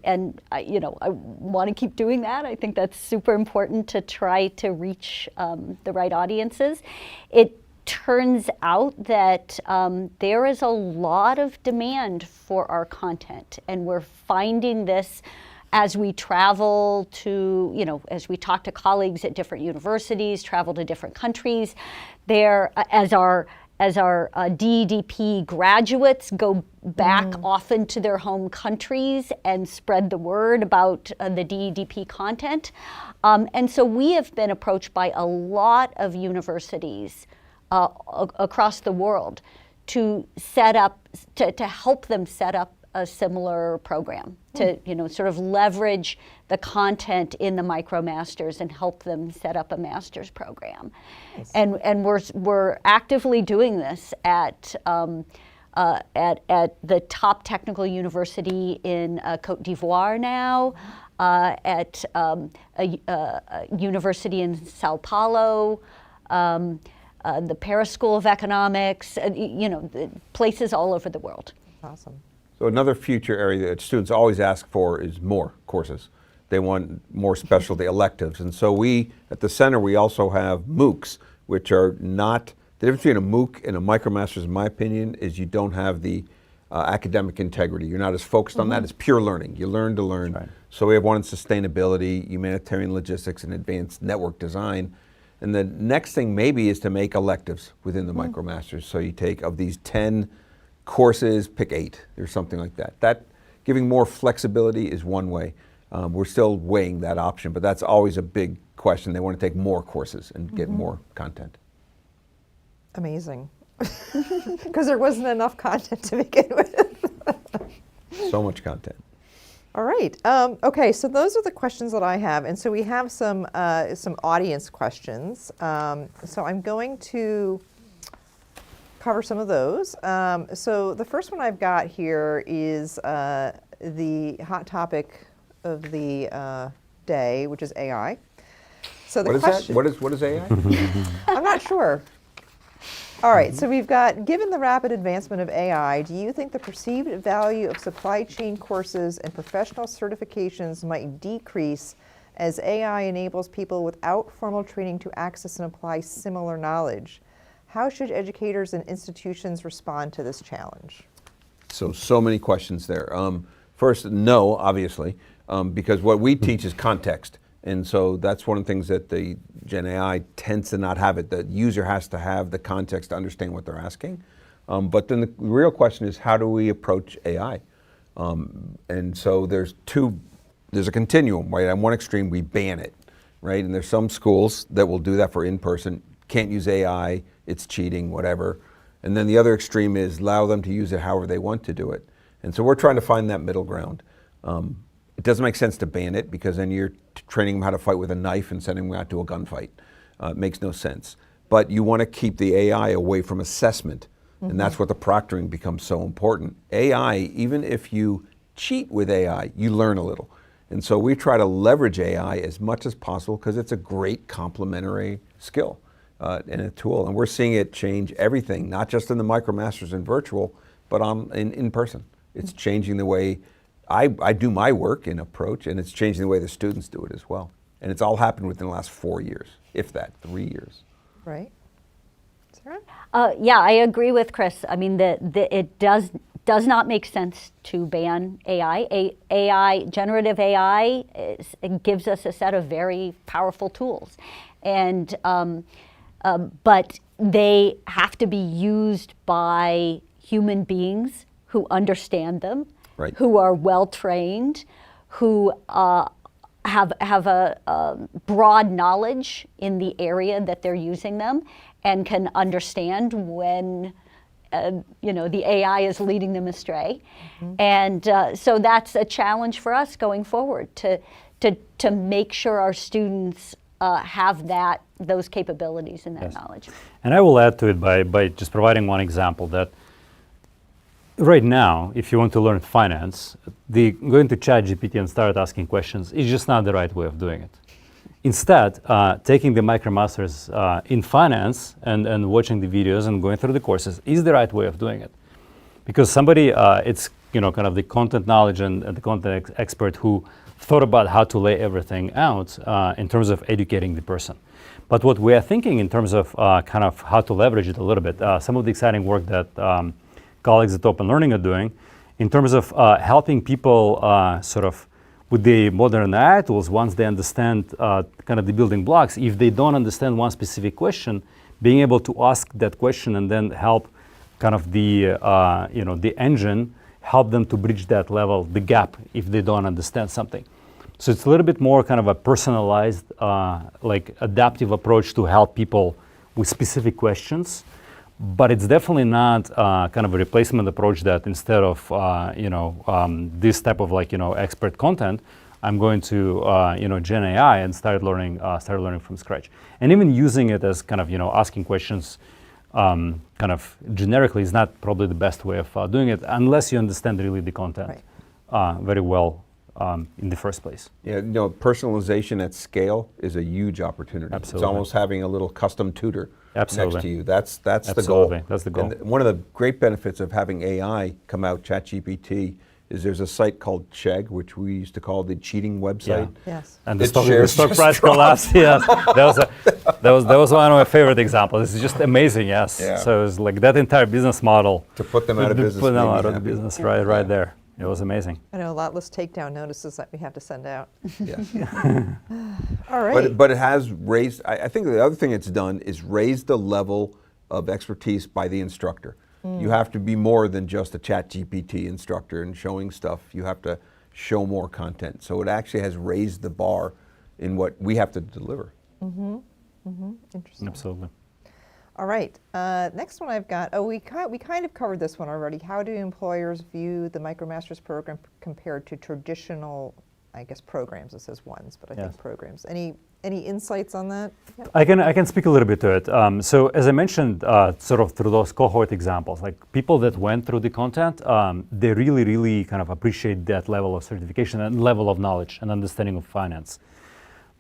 I want to keep doing that. I think that's super important to try to reach the right audiences. It turns out that there is a lot of demand for our content, and we're finding this as we travel to, as we talk to colleagues at different universities, travel to different countries, there, as our DEDP graduates go back often to their home countries and spread the word about the DEDP content. And so we have been approached by a lot of universities across the world to set up, to help them set up a similar program, to sort of leverage the content in the MicroMasters and help them set up a master's program. Nice. And we're actively doing this at the top technical university in Côte d'Ivoire now, at a university in Sao Paulo, the Paris School of Economics, places all over the world. Awesome. So another future area that students always ask for is more courses. They want more specialty electives. And so we, at the center, we also have MOOCs, which are not, the difference between a MOOC and a MicroMasters, in my opinion, is you don't have the academic integrity. You're not as focused on that. It's pure learning. You learn to learn. Right. So we have one in sustainability, humanitarian logistics, and advanced network design. And the next thing maybe is to make electives within the MicroMasters. So you take, of these 10 courses, pick 8 or something like that. That giving more flexibility is one way. We're still weighing that option, but that's always a big question. They want to take more courses and get more content. Amazing. Because there wasn't enough content to begin with. So much content. All right. Okay, so those are the questions that I have. And so we have some audience questions. So I'm going to cover some of those. So the first one I've got here is the hot topic of the day, which is AI. So the question, what is AI? I'm not sure. All right, so we've got, given the rapid advancement of AI, do you think the perceived value of supply chain courses and professional certifications might decrease as AI enables people without formal training to access and apply similar knowledge? How should educators and institutions respond to this challenge? So many questions there. First, no, obviously, because what we teach is context. And so that's one of the things that the Gen AI tends to not have it. The user has to have the context to understand what they're asking. But then the real question is, how do we approach AI? And so there's a continuum, right? On one extreme, we ban it, right? And there's some schools that will do that for in-person, can't use AI, it's cheating, whatever. And then the other extreme is allow them to use it however they want to do it. And so we're trying to find that middle ground. It doesn't make sense to ban it because then you're training them how to fight with a knife and sending them out to a gunfight. It makes no sense. But you want to keep the AI away from assessment. And that's what the proctoring becomes so important. AI, even if you cheat with AI, you learn a little. And so we try to leverage AI as much as possible because it's a great complementary skill and a tool. And we're seeing it change everything, not just in the MicroMasters and virtual, but in person. It's changing the way I do my work and approach, and it's changing the way the students do it as well. And it's all happened within the last 4 years, if that, 3 years. Right. Sara? Yeah, I agree with Chris. I mean, it does not make sense to ban AI. Generative AI it gives us a set of very powerful tools, and but they have to be used by human beings who understand them, right, who are well trained, who have a broad knowledge in the area that they're using them, and can understand when the AI is leading them astray. And so that's a challenge for us going forward to make sure our students have those capabilities and that knowledge. And I will add to it by just providing one example that right now, if you want to learn finance, going to ChatGPT and start asking questions is just not the right way of doing it. Instead, taking the MicroMasters in finance and watching the videos and going through the courses is the right way of doing it. Because somebody, it's kind of the content knowledge and the content expert who thought about how to lay everything out in terms of educating the person. But what we are thinking in terms of kind of how to leverage it a little bit, some of the exciting work that colleagues at Open Learning are doing in terms of helping people sort of with the modern AI tools, once they understand kind of the building blocks, if they don't understand one specific question, being able to ask that question and then help kind of the the engine help them to bridge that level, the gap, if they don't understand something. So it's a little bit more kind of a personalized, like adaptive approach to help people with specific questions. But it's definitely not kind of a replacement approach that instead of this type of expert content, I'm going to Gen AI and start learning from scratch. And even using it as kind of asking questions kind of generically is not probably the best way of doing it unless you understand really the content very well in the first place. Yeah, personalization at scale is a huge opportunity. Absolutely. It's almost having a little custom tutor Absolutely. next to you. That's the Absolutely. goal. That's the goal. And one of the great benefits of having AI come out, ChatGPT, is there's a site called Chegg, which we used to call the cheating website. Yeah. Yes. And It the shares stock just price dropped. collapsed. Yes, that was one of my favorite examples. It's just amazing. Yes. Yeah. So it's like that entire business model To put them out of business. Put them made me out of the happy. business right there. It was amazing. I know a lot less takedown notices that we have to send out. Yeah. All right. But it has raised, I think the other thing it's done is raise the level of expertise by the instructor. You have to be more than just a ChatGPT instructor and showing stuff. You have to show more content. So it actually has raised the bar in what we have to deliver. Interesting. Absolutely. All right. Next one I've got. Oh, we kind of covered this one already. How do employers view the MicroMasters program compared to traditional, I guess, programs? It says ones, but I Yes. think programs. Any insights on that? Yep. I can speak a little bit to it. So as I mentioned, sort of through those cohort examples, like people that went through the content, they really kind of appreciate that level of certification and level of knowledge and understanding of finance.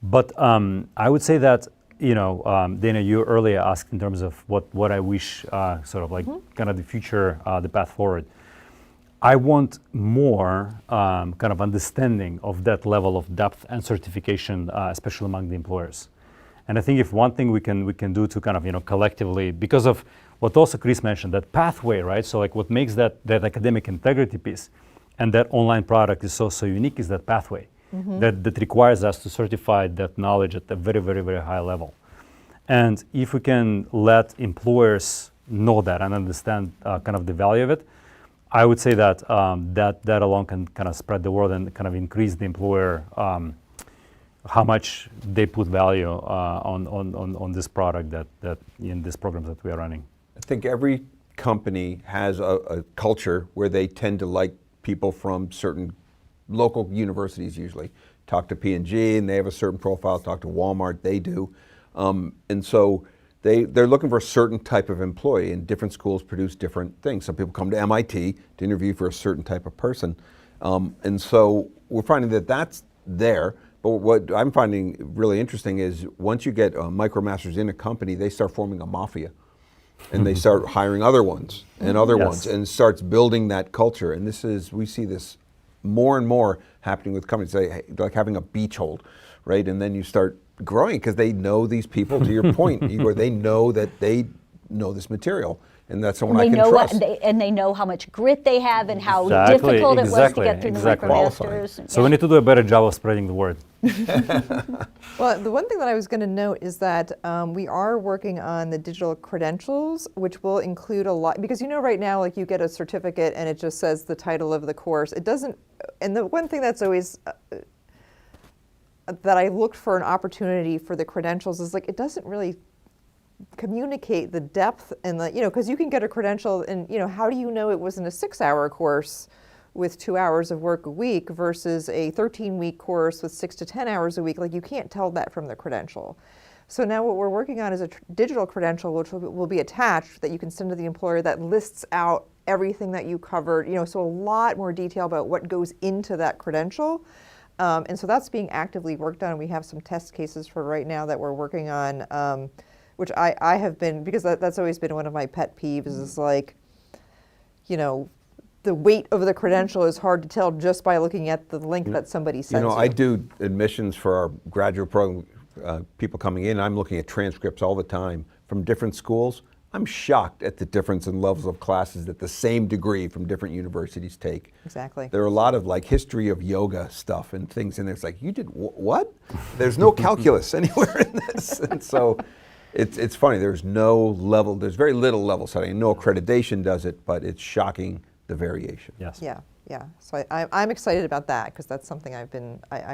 But I would say that, Dana, you earlier asked in terms of what I wish, sort of like kind of the future, the path forward. I want more kind of understanding of that level of depth and certification, especially among the employers. And I think if one thing we can do to kind of collectively, because of what also Chris mentioned, that pathway, right? So like what makes that academic integrity piece and that online product is so unique is that pathway that requires us to certify that knowledge at a very high level. And if we can let employers know that and understand kind of the value of it, I would say that that alone can kind of spread the word and kind of increase the employer how much they put value on this product that in these programs that we are running. I think every company has a culture where they tend to like people from certain local universities usually. Talk to P&G and they have a certain profile, talk to Walmart, they do. And so they're looking for a certain type of employee, and different schools produce different things. Some people come to MIT to interview for a certain type of person. And so we're finding that that's there, but what I'm finding really interesting is once you get MicroMasters in a company, they start forming a mafia. And they start hiring other ones and other ones, and starts building that culture. And we see this more and more happening with companies, like having a beach hold, right? And then you start growing because they know these people, to your point, Egor, they know that they know this material. And that's someone I can trust. And they know how much grit they have and how Exactly, difficult it was to exactly, get through exactly. the MicroMasters. So we need to do a better job of spreading the word. Well, the one thing that I was going to note is that we are working on the digital credentials, which will include a lot, because right now, like you get a certificate and it just says the title of the course. It doesn't, and the one thing that's always, that I looked for an opportunity for the credentials is like, it doesn't really communicate the depth and the, because you can get a credential and, how do you know it wasn't a 6-hour course with 2 hours of work a week versus a 13-week course with 6 to 10 hours a week? Like you can't tell that from the credential. So now what we're working on is a digital credential which will be attached that you can send to the employer that lists out everything that you covered, so a lot more detail about what goes into that credential. And so that's being actively worked on. We have some test cases for right now that we're working on, which I have been, because that's always been one of my pet peeves, is like, the weight of the credential is hard to tell just by looking at the link that somebody sends you. I do admissions for our graduate program, people coming in. I'm looking at transcripts all the time from different schools. I'm shocked at the difference in levels of classes that the same degree from different universities take. Exactly. There are a lot of like history of yoga stuff and things in there. It's like, you did what? There's no calculus anywhere in this. And so it's funny, there's very little level setting. No accreditation does it, but it's shocking the variation. Yes. Yeah. So I'm excited about that, because that's something I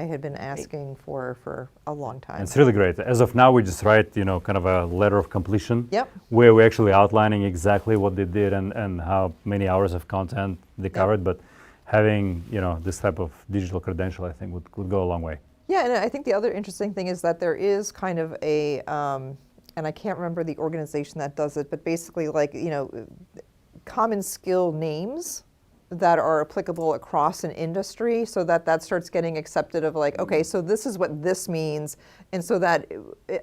had been asking for a long time. It's really great. As of now, we just write, kind of a letter of completion. Yep. Where we're actually outlining exactly what they did and how many hours of content they covered. But having, this type of digital credential, I think would go a long way. Yeah, and I think the other interesting thing is that there is kind of a, and I can't remember the organization that does it, but basically like, common skill names that are applicable across an industry, so that starts getting accepted of like, okay, so this is what this means, and so that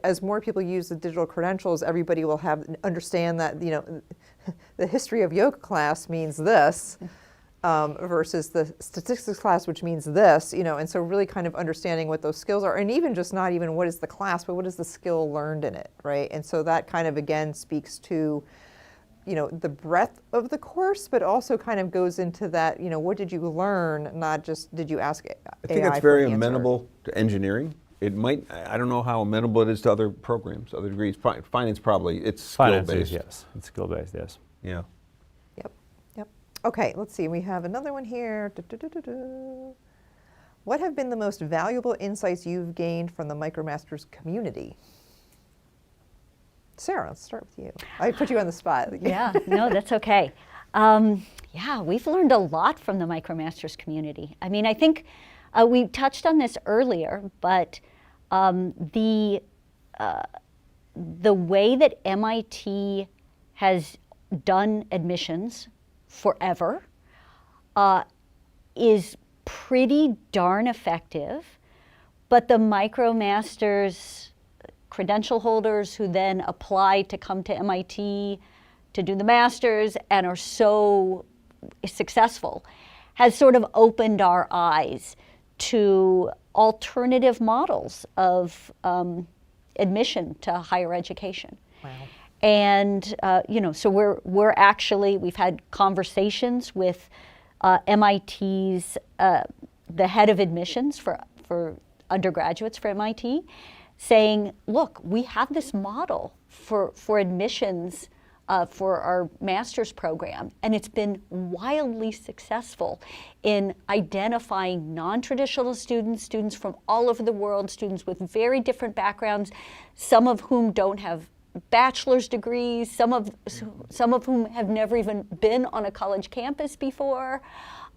as more people use the digital credentials, everybody will understand that the history of yoga class means this versus the statistics class, which means this, and so really kind of understanding what those skills are, and even just not even what is the class, but what is the skill learned in it, right? And so that kind of again speaks to the breadth of the course, but also kind of goes into that, what did you learn, not just did you ask AI I think it's very amenable to engineering. It might, I don't know how amenable it is to other programs, other degrees. Finance probably, it's skill-based. Yes, it's skill-based, yes. Yeah. Yep. Okay, let's see, we have another one here. What have been the most valuable insights you've gained from the MicroMasters community? Sara, let's start with you. I put you on the spot. Yeah, no, that's okay. We've learned a lot from the MicroMasters community. I mean, I think we touched on this earlier, but the way that MIT has done admissions forever is pretty darn effective, but the MicroMasters credential holders who then apply to come to MIT to do the masters and are so successful has sort of opened our eyes to alternative models of admission to higher education. Wow. And so we've had conversations with MIT's the head of admissions for undergraduates for MIT, saying, look, we have this model for admissions for our master's program, and it's been wildly successful in identifying non-traditional students from all over the world, students with very different backgrounds, some of whom don't have bachelor's degrees, some of whom have never even been on a college campus before,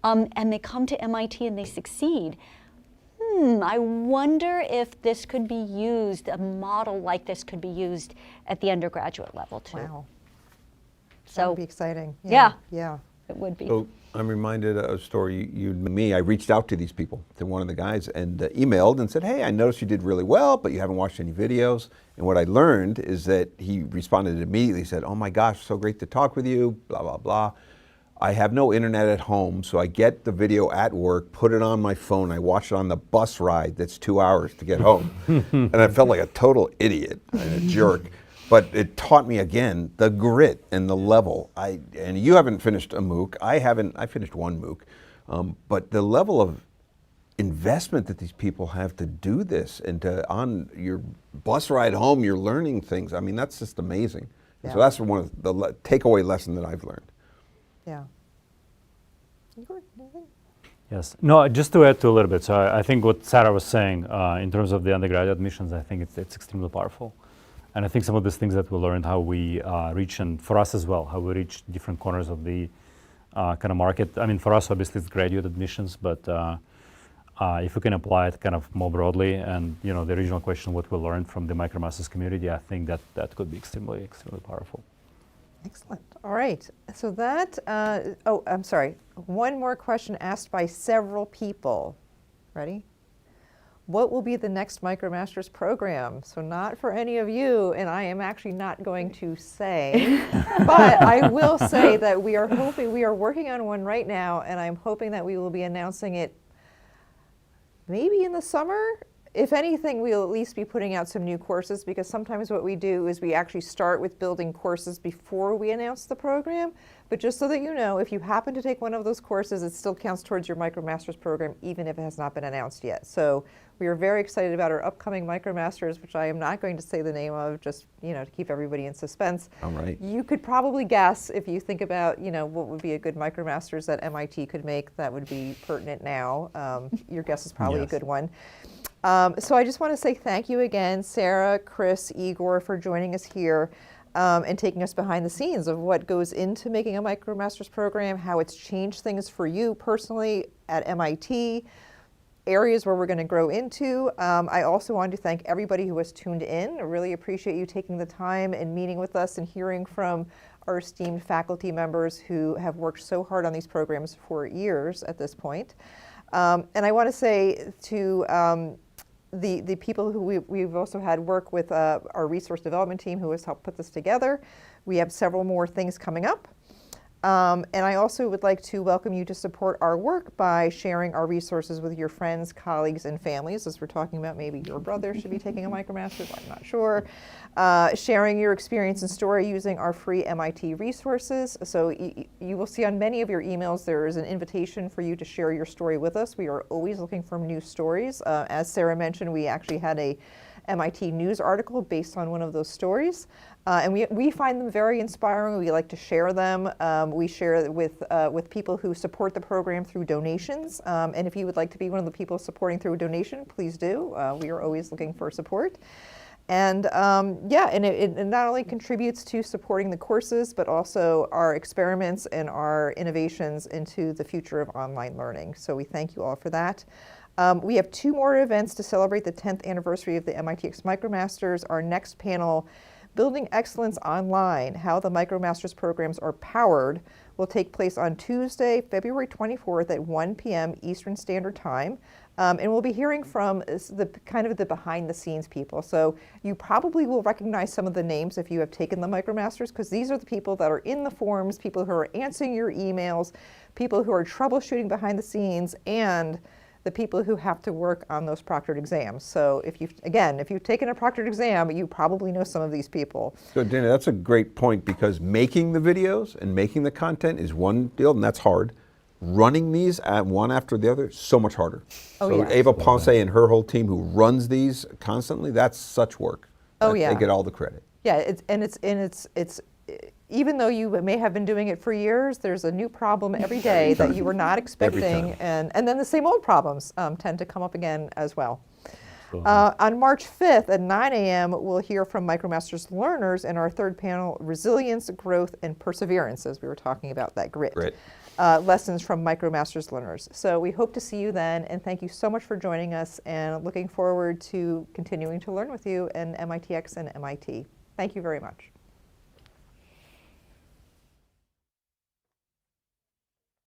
and they come to MIT and they succeed. I wonder if this could be used, a model like this could be used at the undergraduate level too. Wow. So That would be exciting. Yeah. Yeah. it would be. So I'm reminded of a story, me, I reached out to these people, to one of the guys, and emailed and said, hey, I noticed you did really well, but you haven't watched any videos. And what I learned is that he responded immediately, said, oh my gosh, so great to talk with you, blah, blah, blah. I have no internet at home, so I get the video at work, put it on my phone, I watch it on the bus ride that's 2 hours to get home. And I felt like a total idiot and a jerk. But it taught me again the grit and the level. And you haven't finished a MOOC. I finished one MOOC. But the level of investment that these people have to do this, and on your bus ride home, you're learning things. I mean, that's just amazing. Yeah. So that's one of the takeaway lesson that I've learned. Yeah. Egor, anything? Yes. No, just to add to a little bit. So I think what Sara was saying in terms of the undergraduate admissions, I think it's extremely powerful. And I think some of these things that we learned, how we reach, and for us as well, how we reach different corners of the kind of market. I mean, for us, obviously, it's graduate admissions, but if we can apply it kind of more broadly, and the original question, what we learned from the MicroMasters community, I think that could be extremely, extremely powerful. Excellent. All right. So that, oh, I'm sorry. One more question asked by several people. Ready? What will be the next MicroMasters program? So not for any of you, and I am actually not going to say, but I will say that we are working on one right now, and I'm hoping that we will be announcing it maybe in the summer. If anything, we'll at least be putting out some new courses, because sometimes what we do is we actually start with building courses before we announce the program. But just so that you know, if you happen to take one of those courses, it still counts towards your MicroMasters program, even if it has not been announced yet. So we are very excited about our upcoming MicroMasters, which I am not going to say the name of, just to keep everybody in suspense. All right. You could probably guess, if you think about what would be a good MicroMasters that MIT could make that would be pertinent now. Your guess is probably a good one. So I just want to say thank you again, Sara, Chris, Egor, for joining us here and taking us behind the scenes of what goes into making a MicroMasters program, how it's changed things for you personally at MIT, areas where we're going to grow into. I also want to thank everybody who has tuned in. I really appreciate you taking the time and meeting with us and hearing from our esteemed faculty members who have worked so hard on these programs for years at this point. And I want to say to the people who we've also had work with our resource development team who has helped put this together. We have several more things coming up. And I also would like to welcome you to support our work by sharing our resources with your friends, colleagues, and families, as we're talking about maybe your brother should be taking a MicroMasters, I'm not sure. Sharing your experience and story using our free MIT resources. So you will see on many of your emails there is an invitation for you to share your story with us. We are always looking for new stories. As Sara mentioned, we actually had a MIT news article based on one of those stories. And we find them very inspiring. We like to share them. We share with people who support the program through donations. And if you would like to be one of the people supporting through a donation, please do. We are always looking for support. And yeah, and it not only contributes to supporting the courses, but also our experiments and our innovations into the future of online learning. So we thank you all for that. We have 2 more events to celebrate the 10th anniversary of the MITx MicroMasters. Our next panel, Building Excellence Online, How the MicroMasters Programs Are Powered, will take place on Tuesday, February 24th at 1 p.m. Eastern Standard Time. And we'll be hearing from the behind the scenes people. So you probably will recognize some of the names if you have taken the MicroMasters, because these are the people that are in the forums, people who are answering your emails, people who are troubleshooting behind the scenes, and the people who have to work on those proctored exams. So if you've taken a proctored exam, you probably know some of these people. So Dana, that's a great point, because making the videos and making the content is one deal, and that's hard. Running these one after the other is so much harder. Oh, so yeah. Ava Ponce and her whole team who runs these constantly, that's such work. Oh, yeah. They get all the credit. Yeah, it's even though you may have been doing it for years, there's a new problem every day that you were not expecting, and then the same old problems tend to come up again as well. On March 5th at 9 a.m., we'll hear from MicroMasters learners in our 3rd panel, Resilience, Growth, and Perseverance, as we were talking about that grit. Lessons from MicroMasters learners. So we hope to see you then, and thank you so much for joining us, and looking forward to continuing to learn with you in MITx and MIT. Thank you very much.